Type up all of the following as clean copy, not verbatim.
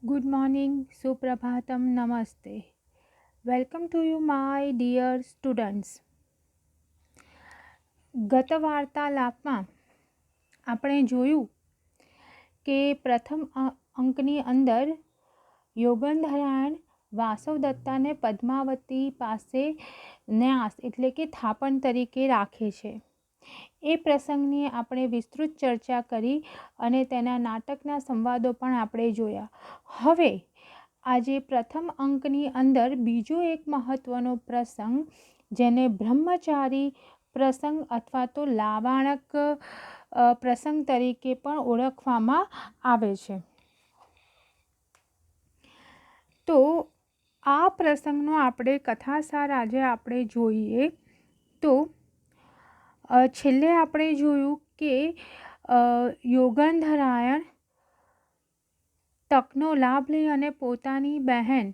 Good morning, Suprabhatam, Namaste. Welcome to you, my dear students. ગત વાર્તાલાપમાં આપણે જોયું કે પ્રથમ અંકની અંદર યોગંધરાયણ વાસવદત્તાને પદ્માવતી પાસે ન્યાસ એટલે કે થાપણ તરીકે રાખે છે. એ પ્રસંગની આપણે વિસ્તૃત ચર્ચા કરી અને તેના નાટકના સંવાદો પણ આપણે જોયા. હવે આજે પ્રથમ અંકની અંદર બીજો એક મહત્વનો પ્રસંગ, જેને બ્રહ્મચારી પ્રસંગ અથવા તો લાવાણક પ્રસંગ તરીકે પણ ઓળખવામાં આવે છે. તો આ પ્રસંગનો આપણે કથાસાર આજે આપણે જોઈએ. તો છેલ્લે આપણે જોયું કે યોગંધરાયણ તકનો લાભ લઈ અને પોતાની બહેન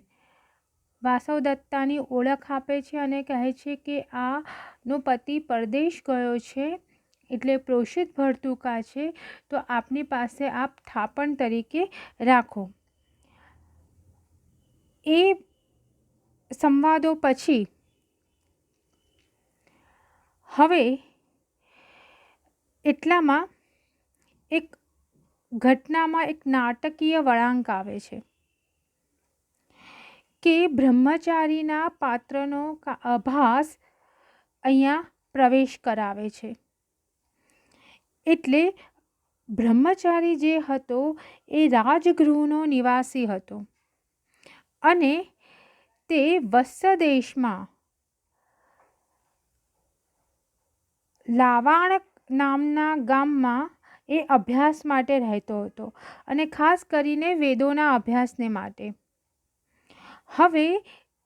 વાસવદત્તાની ઓળખ આપે છે અને કહે છે કે આનો પતિ પરદેશ ગયો છે, એટલે પ્રોષિત ભરતુકા છે, તો આપની પાસે આપ થાપણ તરીકે રાખો. એ સંવાદો પછી હવે એટલામાં એક ઘટનામાં એક નાટકીય વળાંક આવે છે કે બ્રહ્મચારીના પાત્રનો આભાસ અહીંયા પ્રવેશ કરાવે છે. એટલે બ્રહ્મચારી જે હતો એ રાજગૃહનો નિવાસી હતો અને તે વત્સદેશમાં લાવાણક નામના ગામમાં એ અભ્યાસ માટે રહેતો હતો અને ખાસ કરીને વેદોના અભ્યાસને માટે. હવે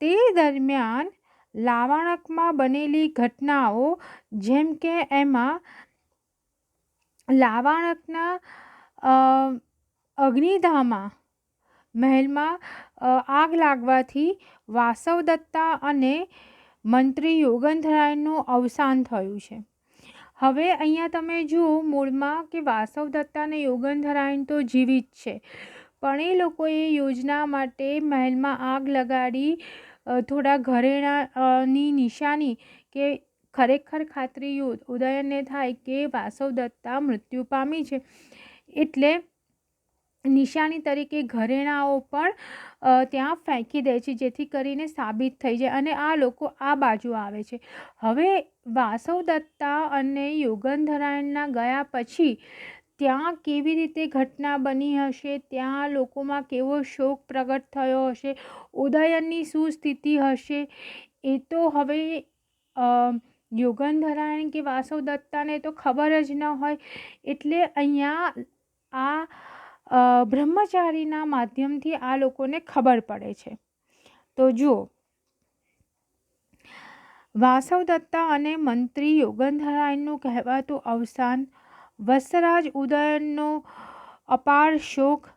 તે દરમિયાન લાવાણકમાં બનેલી ઘટનાઓ, જેમ કે એમાં લાવાણકના અગ્નિધામમાં મહેલમાં આગ લાગવાથી વાસવદત્તા અને મંત્રી યોગંધરાયણનું અવસાન થયું છે. હવે અહીંયા તમે જુઓ મૂળમાં કે વાસવદત્તા અને યોગંધરાયણ તો જીવિત છે, પણ એ લોકોએ યોજના માટે મહેલમાં આગ લગાડી થોડા ઘરેણાની નિશાની કે ખરેખર ખાતરી ઉદયનને થાય કે વાસવદત્તા મૃત્યુ પામી છે, એટલે નિશાની તરીકે ઘરેણાઓ પણ ત્યાં ફેંકી દે છે, જેથી કરીને સાબિત થઈ જાય અને આ લોકો આ બાજુ આવે છે. હવે વાસવદત્તા અને યોગંધરાયણના ગયા પછી ત્યાં કેવી રીતે ઘટના બની હશે, ત્યાં લોકોમાં કેવો શોક પ્રગટ થયો હશે, ઉદયનની શું સ્થિતિ હશે, એ તો હવે યોગંધરાયણ કે વાસવદત્તાને તો ખબર જ ન હોય. એટલે અહીંયા આ બ્રહ્મચારીના માધ્યમથી આ લોકોને ખબર પડે છે. તો જુઓ, વાસવદત્તા અને મંત્રી યોગંધરાયણનું કહેવાતું અવસાન, વત્સરાજ ઉદયનનો અપાર શોક,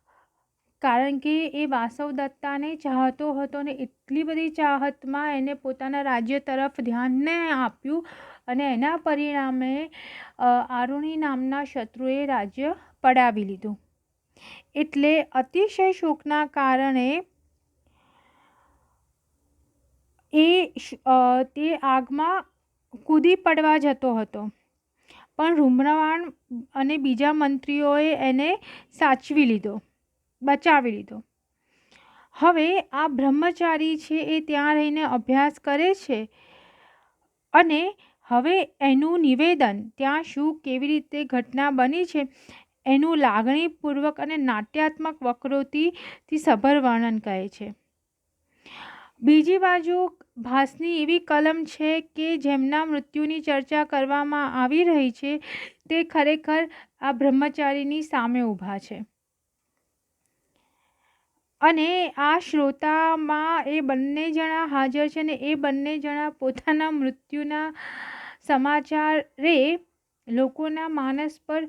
કારણ કે એ વાસવદત્તાને ચાહતો હતો ને એટલી બધી ચાહતમાં એને પોતાના રાજ્ય તરફ ધ્યાન ન આપ્યું અને એના પરિણામે આરુણી નામના શત્રુએ રાજ્ય પડાવી લીધું. એટલે અતિશય શોકના કારણે તે આગમાં કૂદી પડવા જતો હતો, પણ રૂમ્રવાણ અને બીજા મંત્રીઓએ એને બચાવી લીધો. હવે આ બ્રહ્મચારી છે એ ત્યાં રહીને અભ્યાસ કરે છે અને હવે એનું નિવેદન ત્યાં શું કેવી રીતે ઘટના બની છે એનું લાગણીપૂર્વક અને નાટ્યાત્મક વક્રોતિથી સભર વર્ણન કહે છે. બીજી બાજુ ભાસની એવી કલમ છે કે જેમના મૃત્યુની ચર્ચા કરવામાં આવી રહી છે તે ખરેખર આ બ્રહ્મચારીની સામે ઊભા છે અને આ શ્રોતામાં એ બંને જણા હાજર છે ને એ બંને જણા પોતાના મૃત્યુના સમાચારે લોકોના માનસ પર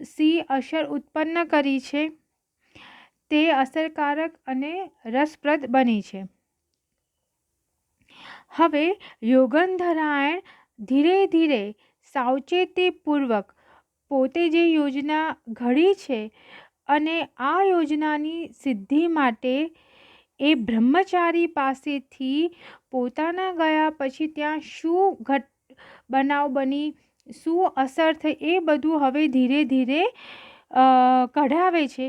સી અસર ઉત્પન્ન કરી છે તે અસરકારક અને રસપ્રદ બની છે. હવે યોગંધરાયણ ધીરે ધીરે સાવચેતીપૂર્વક પોતે જે યોજના ઘડી છે અને આ યોજનાની સિદ્ધિ માટે એ બ્રહ્મચારી પાસેથી પોતાના ગયા પછી ત્યાં શું બનાવ બની, શું અસર થઈ, એ બધું હવે ધીરે ધીરે કઢાવે છે.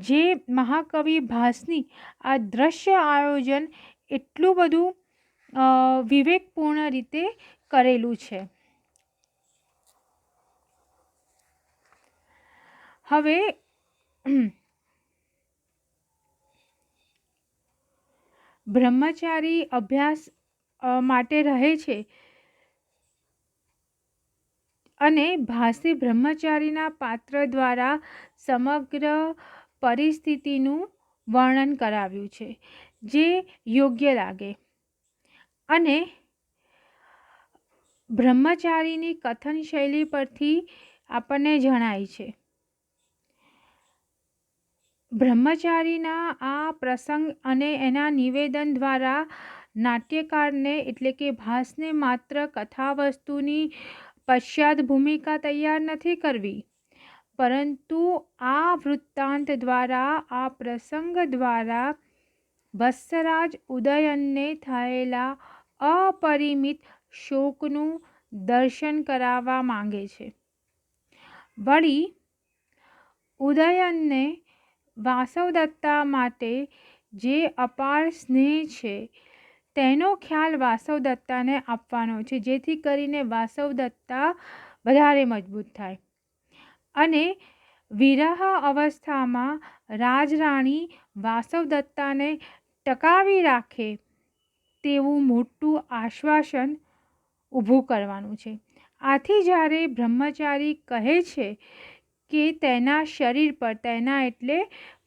જે મહાકવિ ભાસની આ દ્રશ્ય આયોજન એટલું બધું વિવેકપૂર્ણ રીતે કરેલું છે. હવે બ્રહ્મચારી અભ્યાસ માટે રહે છે અને ભાસે બ્રહ્મચારીના પાત્ર દ્વારા સમગ્ર પરિસ્થિતિનું વર્ણન કરાવ્યું છે, જે યોગ્ય લાગે. અને બ્રહ્મચારીની કથન શૈલી પરથી આપણને જણાય છે. બ્રહ્મચારીના આ પ્રસંગ અને એના નિવેદન દ્વારા નાટ્યકારને એટલે કે ભાસને માત્ર કથાવસ્તુની પશ્ચાત ભૂમિકા તૈયાર નથી કરવી, પરંતુ આ વૃત્તાંત દ્વારા, આ પ્રસંગ દ્વારા વત્સરાજ ઉદયનને થયેલા અપરિમિત શોકનું દર્શન કરાવવા માંગે છે. વળી ઉદયનને વાસવદત્તા માટે જે અપાર સ્નેહ છે તેનો ખ્યાલ વાસવદત્તાને આપવાનો છે, જેથી કરીને વાસવદત્તા વધારે મજબૂત થાય અને વિરહ અવસ્થામાં રાજરાણી વાસવદત્તાને ટકાવી રાખે તેવું મોટું આશ્વાસન ઊભું કરવાનું છે. આથી જ્યારે બ્રહ્મચારી કહે છે કે તેના શરીર પર, તેના એટલે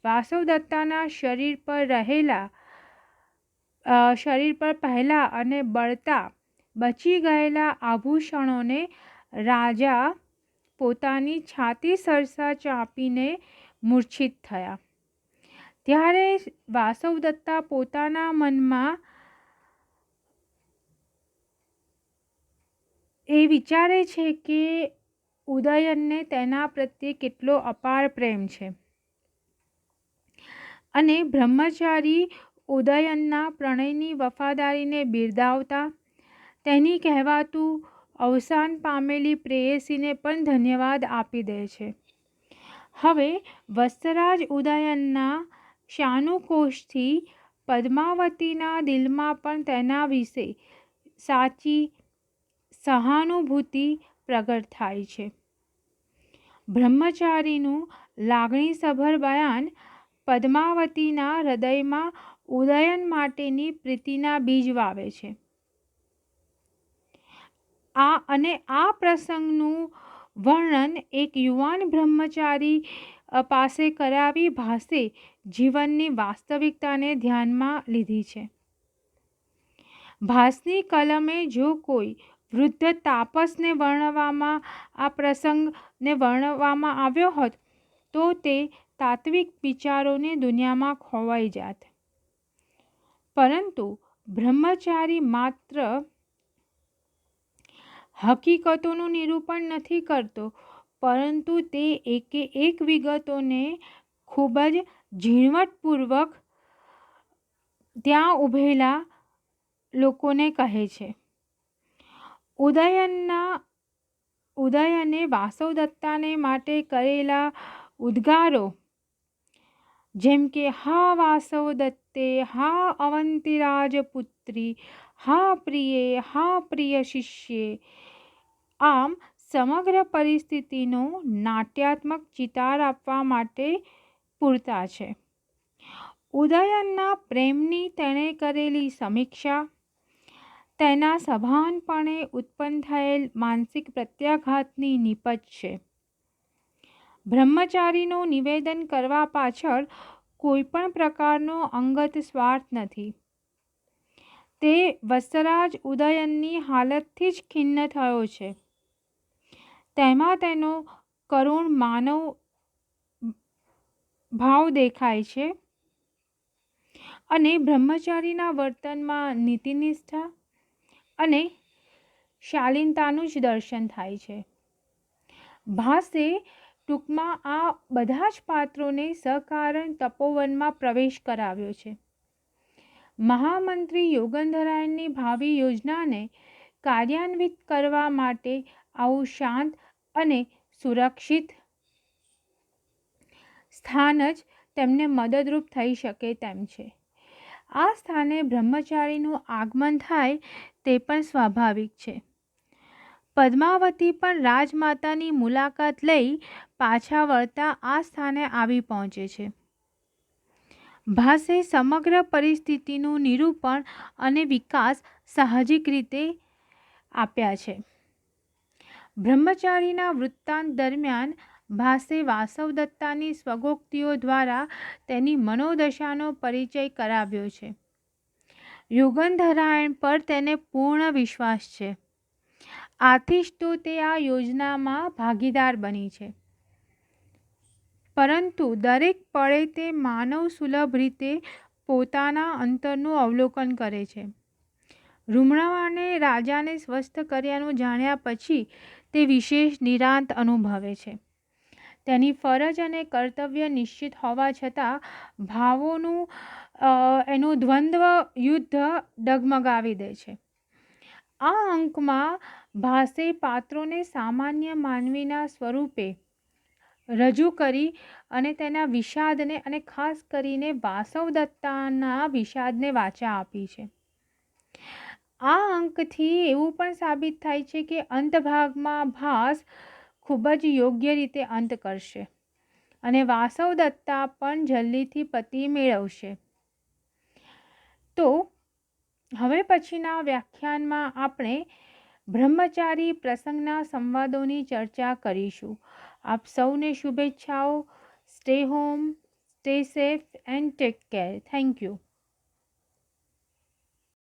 વાસવદત્તાના શરીર પર પહેલા અને બળતા બચી ગયેલા આભૂષણોને રાજા પોતાની છાતી સરસા ચાંપીને મૂર્છિત થયા, ત્યારે વાસવદત્તા પોતાના મનમાં એ વિચારે છે કે ઉદયનને તેના પ્રત્યે કેટલો અપાર પ્રેમ છે અને બ્રહ્મચારી ઉદયનના પ્રણયની વફાદારીને બિરદાવતા તેની કહેવાતું અવસાન પામેલી પ્રેયસીને પણ ધન્યવાદ આપી દે છે. હવે વત્સરાજ ઉદયનના શાનુકોશથી પદ્માવતીના દિલમાં પણ તેના વિશે સાચી સહાનુભૂતિ પ્રગટ થાય છે. બ્રહ્મચારીનું લાગણીસભર બયાન પદ્માવતીના હૃદયમાં ઉદયન માટેની પ્રીતિના બીજ વાવે છે. આ પ્રસંગનું વર્ણન એક યુવાન બ્રહ્મચારી પાસે કરાવી ભાસે જીવનની વાસ્તવિકતાને ધ્યાનમાં લીધી છે. ભાસની કલમે જો કોઈ વૃદ્ધ તાપસને વર્ણવવામાં આ પ્રસંગને વર્ણવવામાં આવ્યો હોત તો તે તાત્વિક વિચારોની દુનિયામાં ખોવાઈ જાત. પરંતુ બ્રહ્મચારી માત્ર હકીકતોનું નિરૂપણ નથી કરતો, પરંતુ તે એકે એક વિગતોને ખૂબ જ ઝીણવટપૂર્વક ત્યાં ઊભેલા લોકોને કહે છે. ઉદયને વાસવદત્તાને માટે કરેલા ઉદ્ગારો જેમ કે હા વાસવદત્તે, હા અવંતિરાજપુત્રી, હા પ્રિયે, હા પ્રિય શિષ્યે, આમ સમગ્ર પરિસ્થિતિનો નાટ્યાત્મક ચિતાર આપવા માટે પૂરતા છે. ઉદયનના પ્રેમની તેણે કરેલી સમીક્ષા, તેના સભાનપણે ઉત્પન્ન થયેલ માનસિક પ્રત્યાઘાતની નીપજ છે. બ્રહ્મચારીનું નિવેદન કરવા પાછળ કોઈ પણ પ્રકારનો અંગત સ્વાર્થ નથી. તે વત્સરાજ ઉદયનની હાલતથી જ ખિન્ન થયો છે. તેમાં તેનો કરુણ માનવ ભાવ દેખાય છે અને બ્રહ્મચારીના વર્તનમાં નીતિનિષ્ઠા અને શાલીનતાનું જ દર્શન થાય છે. ભાસે ટૂંકમાં આ બધા જ પાત્રોને સકારણ તપોવનમાં પ્રવેશ કરાવ્યો છે. મહામંત્રી યોગેન્દ્રરાયની ભાવિ યોજનાને કાર્યાન્વિત કરવા માટે આવું શાંત અને સુરક્ષિત સ્થાન જ તેમને મદદરૂપ થઈ શકે તેમ છે. આ સ્થાને બ્રહ્મચારીનું આગમન થાય તે પણ સ્વાભાવિક છે. પદ્માવતી પણ રાજમાતાની મુલાકાત લઈ પાછા વળતા આ સ્થાને આવી પહોંચે છે. ભાસે સમગ્ર પરિસ્થિતિનું નિરૂપણ અને વિકાસ સાહજિક રીતે આપ્યા છે. બ્રહ્મચારીના વૃત્તાંત દરમિયાન ભાસે વાસવદત્તાની સ્વગોક્તિઓ દ્વારા તેની મનોદશાનો પરિચય કરાવ્યો છે. યોગેન્દ્રરાય પર તેને પૂર્ણ વિશ્વાસ છે. આથી જ તો તે આ યોજનામાં ભાગીદાર બની છે. પરંતુ દરેક પળે તે માનવ સુલભ રીતે પોતાના અંતરનું અવલોકન કરે છે. રૂમણાવાને રાજાને સ્વસ્થ કર્યાનું જાણ્યા પછી તે વિશેષ નિરાંત અનુભવે છે. તેની ફરજ અને કર્તવ્ય નિશ્ચિત હોવા છતાં ભાવોનું એનું દ્વંદ્વ યુદ્ધ ડગમગાવી દે છે. આ અંકમાં ભાસે પાત્રોને સામાન્ય માનવીના સ્વરૂપે રજૂ કરી અને તેના વિષાદને અને ખાસ કરીને વાસવદત્તાના વિષાદને વાચા આપી છે. આ અંકથી એવું પણ સાબિત થાય છે કે અંતભાગમાં ભાસ ખૂબ જ યોગ્ય રીતે અંત કરશે અને વાસવદત્તા પણ જલ્દીથી પતિ મેળવશે. તો હવે પછીના વ્યાખ્યાનમાં આપણે બ્રહ્મચારી પ્રસંગના સંવાદોની ચર્ચા કરીશું. આપ સૌને શુભેચ્છાઓ. Stay home, stay safe and take care. Thank you.